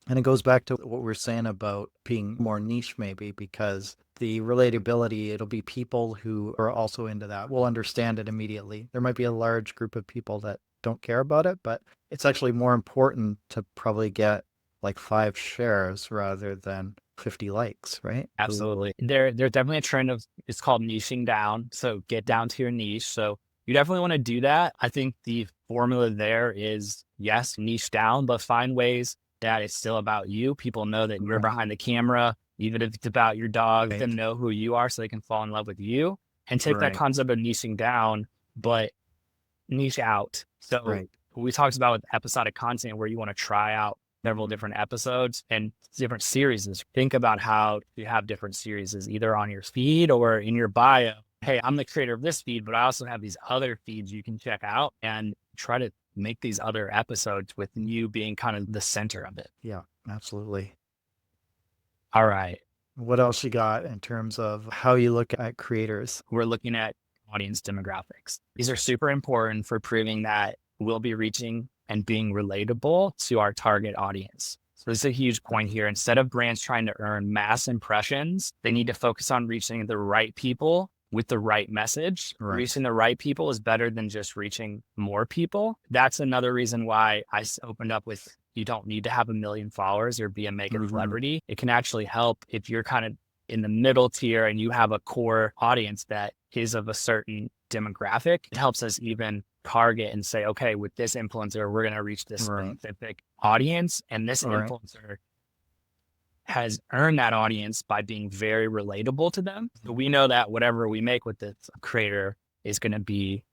And it goes back to what we're saying about being more niche, maybe, because the relatability, it'll be people who are also into that will understand it immediately. There might be a large group of people that don't care about it, but it's actually more important to probably get like 5 shares rather than 50 likes, right? Absolutely. There's definitely a trend of it's called niching down. So get down to your niche. So you definitely want to do that. I think the formula there is yes, niche down, but find ways that it's still about you. People know that you're Right. behind the camera, even if it's about your dog, let Right. them know who you are so they can fall in love with you and take that Right. concept of niching down, but niche out. So Right. we talked about with episodic content where you want to try out several different episodes and different series. Think about how you have different series either on your feed or in your bio. Hey, I'm the creator of this feed, but I also have these other feeds you can check out and try to make these other episodes with you being kind of the center of it. Yeah, absolutely. All right. What else you got in terms of how you look at creators? We're looking at audience demographics. These are super important for proving that we'll be reaching and being relatable to our target audience. So this is a huge point here. Instead of brands trying to earn mass impressions, they need to focus on reaching the right people with the right message. Right. Reaching the right people is better than just reaching more people. That's another reason why I opened up with you don't need to have a million followers or be a mega celebrity. It can actually help if you're kind of in the middle tier and you have a core audience that is of a certain demographic. It helps us even target and say, okay, with this influencer, we're going to reach this specific audience. And this influencer has earned that audience by being very relatable to them. So we know that whatever we make with this creator is going to be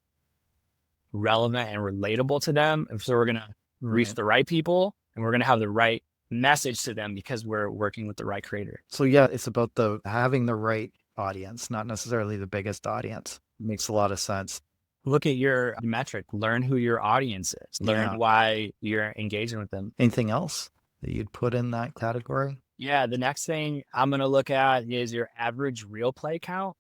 relevant and relatable to them. And so we're going to reach the right people and we're going to have the right message to them because we're working with the right creator. So yeah, it's about the having the right audience, not necessarily the biggest audience. Makes a lot of sense. Look at your metric, learn who your audience is, learn why you're engaging with them. Anything else that you'd put in that category? Yeah, the next thing I'm going to look at is your average real play count.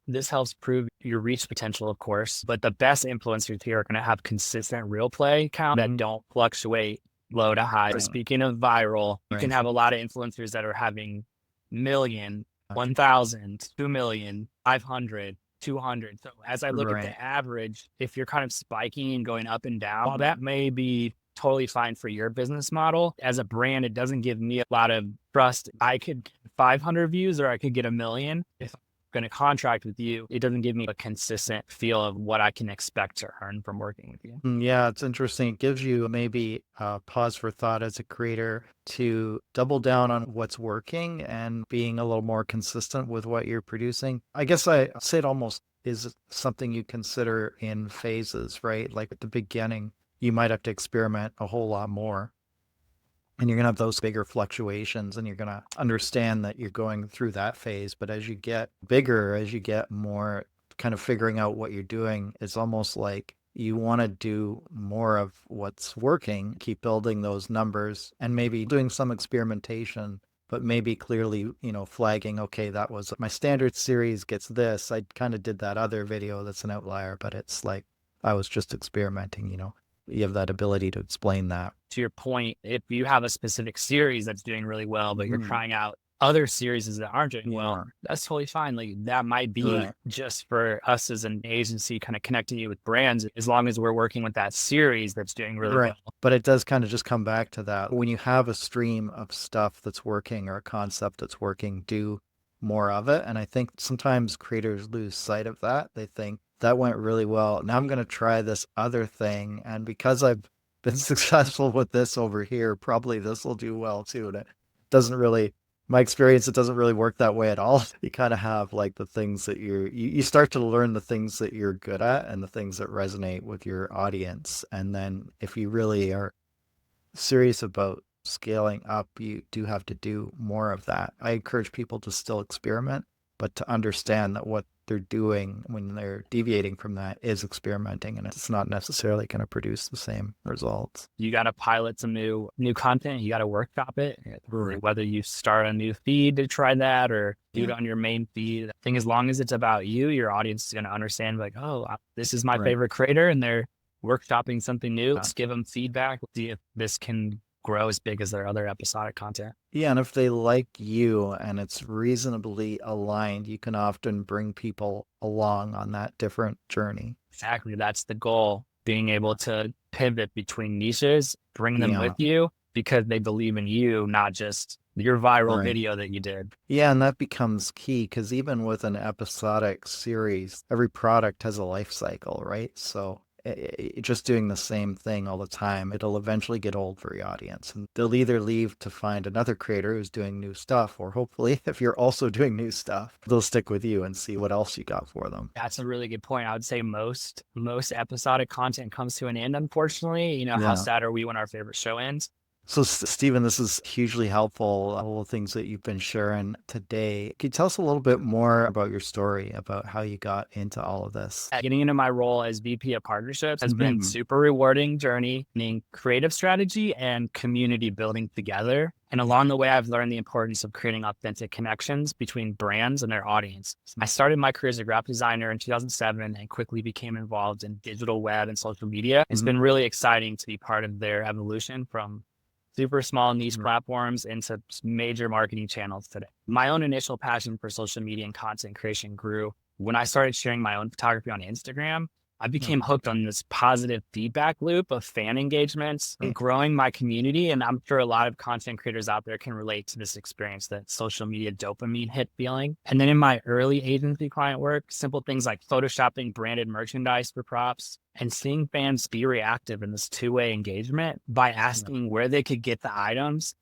This helps prove your reach potential, of course, but the best influencers here are going to have consistent real play count that don't fluctuate low to high. So speaking of viral, you can have a lot of influencers that are having million, 1,000, 2 million, 500, 200. So as I look at the average, if you're kind of spiking and going up and down, while that may be totally fine for your business model, as a brand, it doesn't give me a lot of trust. I could get 500 views or I could get a million. If I'm going to contract with you, it doesn't give me a consistent feel of what I can expect to earn from working with you. Yeah, it's interesting. It gives you maybe a pause for thought as a creator to double down on what's working and being a little more consistent with what you're producing. I guess I say it almost is something you consider in phases, right? Like at the beginning, you might have to experiment a whole lot more. And you're going to have those bigger fluctuations and you're going to understand that you're going through that phase. But as you get bigger, as you get more kind of figuring out what you're doing, it's almost like you want to do more of what's working, keep building those numbers and maybe doing some experimentation, but maybe clearly, flagging, okay, that was my standard series gets this. I kind of did that other video that's an outlier, but it's like I was just experimenting, You have that ability to explain that. To your point, if you have a specific series that's doing really well, but you're trying out other series that aren't doing well, that's totally fine. Like that might be just for us as an agency kind of connecting you with brands, as long as we're working with that series that's doing really well. But it does kind of just come back to that. When you have a stream of stuff that's working or a concept that's working, do more of it. And I think sometimes creators lose sight of that. They think that went really well. Now I'm going to try this other thing. And because I've been successful with this over here, probably this will do well too. And it doesn't really, my experience, it doesn't really work that way at all. You kind of have like the things that you start to learn the things that you're good at and the things that resonate with your audience. And then if you really are serious about scaling up, you do have to do more of that. I encourage people to still experiment, but to understand that what they're doing when they're deviating from that is experimenting, and it's not necessarily going to produce the same results. You got to pilot some new content. You got to workshop it, whether you start a new feed to try that or do it on your main feed. I think as long as it's about you, your audience is going to understand like, oh, this is my favorite creator and they're workshopping something new. Let's give them feedback. See if this can grow as big as their other episodic content. Yeah, and if they like you and it's reasonably aligned, you can often bring people along on that different journey. Exactly. That's the goal. Being able to pivot between niches, bring them with Yeah, you because they believe in you, not just your viral right. video that you did. Yeah, and that becomes key because even with an episodic series, every product has a life cycle, right? So just doing the same thing all the time, it'll eventually get old for your audience. And they'll either leave to find another creator who's doing new stuff, or hopefully, if you're also doing new stuff, they'll stick with you and see what else you got for them. That's a really good point. I would say most episodic content comes to an end, unfortunately. You know, how Yeah. sad are we when our favorite show ends? So, Stephen, this is hugely helpful, all the things that you've been sharing today. Can you tell us a little bit more about your story, about how you got into all of this? Getting into my role as VP of partnerships has been Hmm. super rewarding journey in creative strategy and community building together. And along the way, I've learned the importance of creating authentic connections between brands and their audience. I started my career as a graphic designer in 2007 and quickly became involved in digital web and social media. It's Hmm. been really exciting to be part of their evolution from super small niche platforms into major marketing channels today. My own initial passion for social media and content creation grew when I started sharing my own photography on Instagram. I became hooked on this positive feedback loop of fan engagements and growing my community. And I'm sure a lot of content creators out there can relate to this experience, that social media dopamine hit feeling. And then in my early agency client work, simple things like photoshopping branded merchandise for props and seeing fans be reactive in this two-way engagement by asking where they could get the items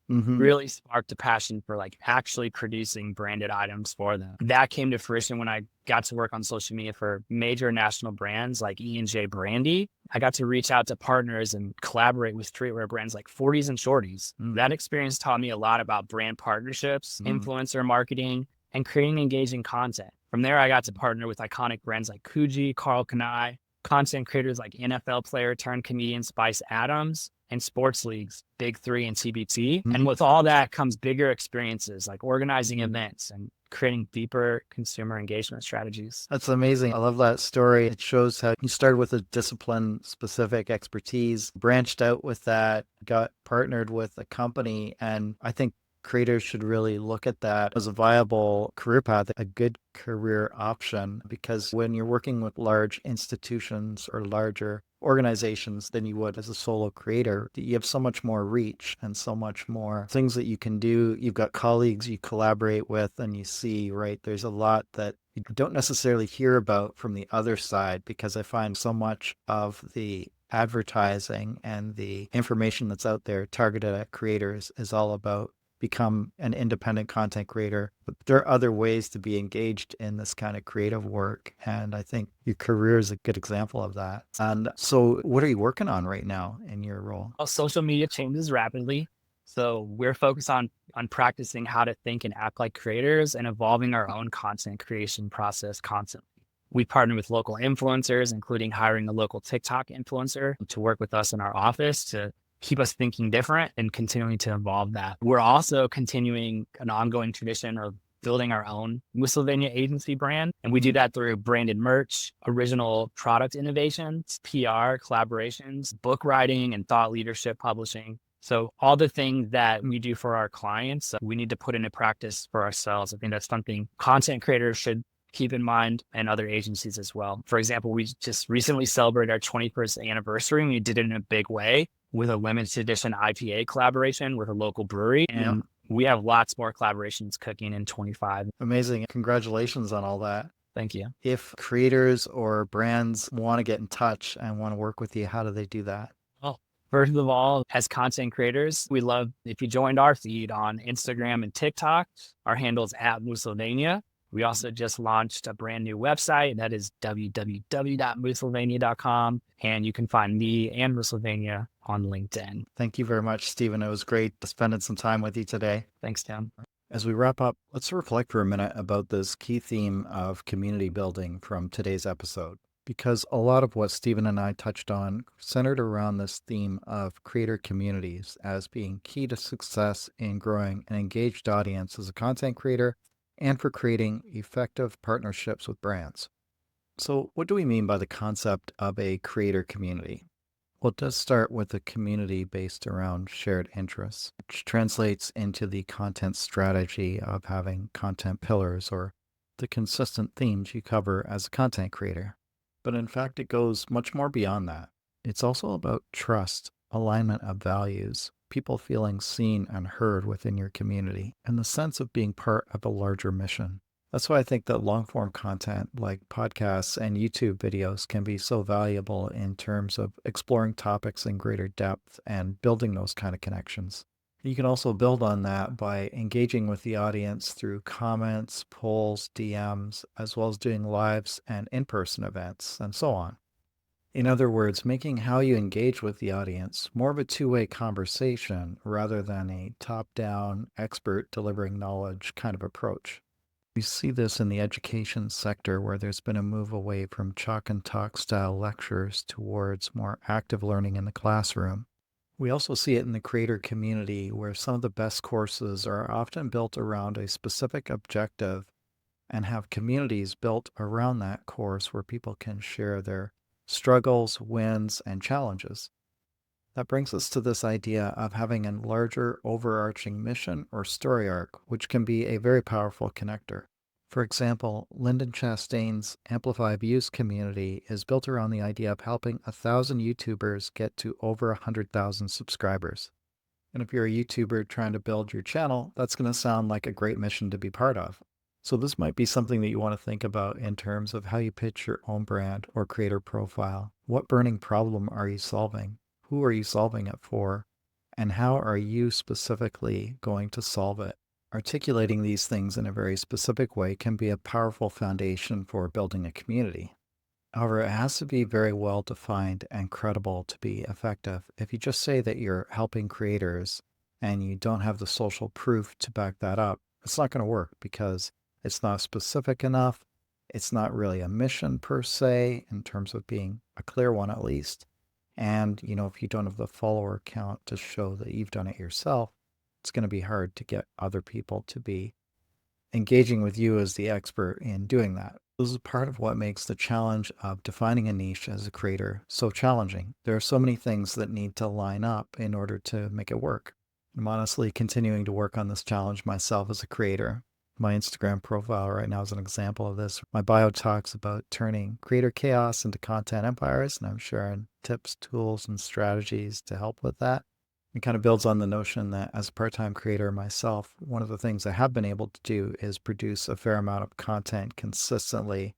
Hmm. really sparked a passion for like actually producing branded items for them. That came to fruition when I got to work on social media for major national brands like E&J Brandy. I got to reach out to partners and collaborate with streetwear brands like 40s and Shorties. That experience taught me a lot about brand partnerships, influencer marketing, and creating engaging content. From there, I got to partner with iconic brands like Coogee, Carl Kanai, content creators like NFL player turned comedian Spice Adams, and sports leagues, Big Three and TBT. And with all that comes bigger experiences like organizing events and creating deeper consumer engagement strategies. That's amazing. I love that story. It shows how you started with a discipline specific expertise, branched out with that, got partnered with a company. And I think creators should really look at that as a viable career path, a good career option, because when you're working with large institutions or larger organizations than you would as a solo creator, you have so much more reach and so much more things that you can do. You've got colleagues you collaborate with, and you see, right, there's a lot that you don't necessarily hear about from the other side, because I find so much of the advertising and the information that's out there targeted at creators is all about become an independent content creator. But there are other ways to be engaged in this kind of creative work. And I think your career is a good example of that. And so what are you working on right now in your role? Well, social media changes rapidly. So we're focused on practicing how to think and act like creators and evolving our own content creation process constantly. We partner with local influencers, including hiring a local TikTok influencer to work with us in our office to keep us thinking different and continuing to evolve that. We're also continuing an ongoing tradition of building our own Whistlevinia agency brand. And we do that through branded merch, original product innovations, PR, collaborations, book writing, and thought leadership publishing. So all the things that we do for our clients, we need to put into practice for ourselves. I think that's something content creators should keep in mind, and other agencies as well. For example, we just recently celebrated our 21st anniversary, and we did it in a big way with a limited edition IPA collaboration with a local brewery. Yeah. And we have lots more collaborations cooking in 25. Amazing. Congratulations on all that. Thank you. If creators or brands want to get in touch and want to work with you, how do they do that? Well, first of all, as content creators, we love if you joined our feed on Instagram and TikTok. Our handle is at Musylvania. We also just launched a brand new website that is www.musylvania.com. And you can find me and Musylvania on LinkedIn. Thank you very much, Stephen. It was great spending some time with you today. Thanks, Tim. As we wrap up, let's reflect for a minute about this key theme of community building from today's episode, because a lot of what Stephen and I touched on centered around this theme of creator communities as being key to success in growing an engaged audience as a content creator and for creating effective partnerships with brands. So, what do we mean by the concept of a creator community? Well, it does start with a community based around shared interests, which translates into the content strategy of having content pillars or the consistent themes you cover as a content creator. But in fact, it goes much more beyond that. It's also about trust, alignment of values, people feeling seen and heard within your community, and the sense of being part of a larger mission. That's why I think that long form content like podcasts and YouTube videos can be so valuable in terms of exploring topics in greater depth and building those kind of connections. You can also build on that by engaging with the audience through comments, polls, DMs, as well as doing lives and in person events, and so on. In other words, making how you engage with the audience more of a two-way conversation rather than a top down, expert delivering knowledge kind of approach. We see this in the education sector where there's been a move away from chalk and talk style lectures towards more active learning in the classroom. We also see it in the creator community where some of the best courses are often built around a specific objective and have communities built around that course where people can share their struggles, wins, and challenges. That brings us to this idea of having a larger overarching mission or story arc, which can be a very powerful connector. For example, Lyndon Chastain's Amplify Views community is built around the idea of helping 1,000 YouTubers get to over 100,000 subscribers. And if you're a YouTuber trying to build your channel, that's going to sound like a great mission to be part of. So this might be something that you want to think about in terms of how you pitch your own brand or creator profile. What burning problem are you solving? Who are you solving it for? And how are you specifically going to solve it? Articulating these things in a very specific way can be a powerful foundation for building a community. However, it has to be very well defined and credible to be effective. If you just say that you're helping creators and you don't have the social proof to back that up, it's not going to work because it's not specific enough. It's not really a mission per se, in terms of being a clear one at least. And, if you don't have the follower count to show that you've done it yourself, it's going to be hard to get other people to be engaging with you as the expert in doing that. This is part of what makes the challenge of defining a niche as a creator so challenging. There are so many things that need to line up in order to make it work. I'm honestly continuing to work on this challenge myself as a creator. My Instagram profile right now is an example of this. My bio talks about turning creator chaos into content empires, and I'm sharing tips, tools, and strategies to help with that. It kind of builds on the notion that as a part-time creator myself, one of the things I have been able to do is produce a fair amount of content consistently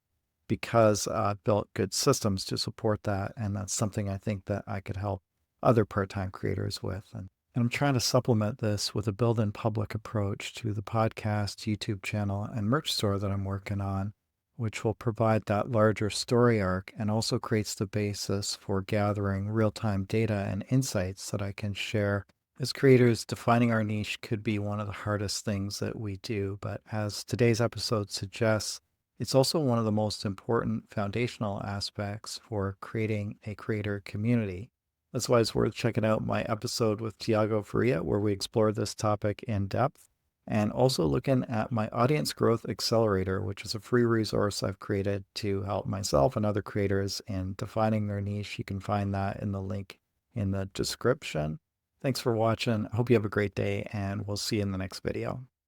because I've built good systems to support that. And that's something I think that I could help other part-time creators with. And I'm trying to supplement this with a build-in public approach to the podcast, YouTube channel, and merch store that I'm working on, which will provide that larger story arc and also creates the basis for gathering real-time data and insights that I can share. As creators, defining our niche could be one of the hardest things that we do, but as today's episode suggests, it's also one of the most important foundational aspects for creating a creator community. That's why it's worth checking out my episode with Tiago Faria, where we explore this topic in depth, and also looking at my Audience Growth Accelerator, which is a free resource I've created to help myself and other creators in defining their niche. You can find that in the link in the description. Thanks for watching. I hope you have a great day, and we'll see you in the next video.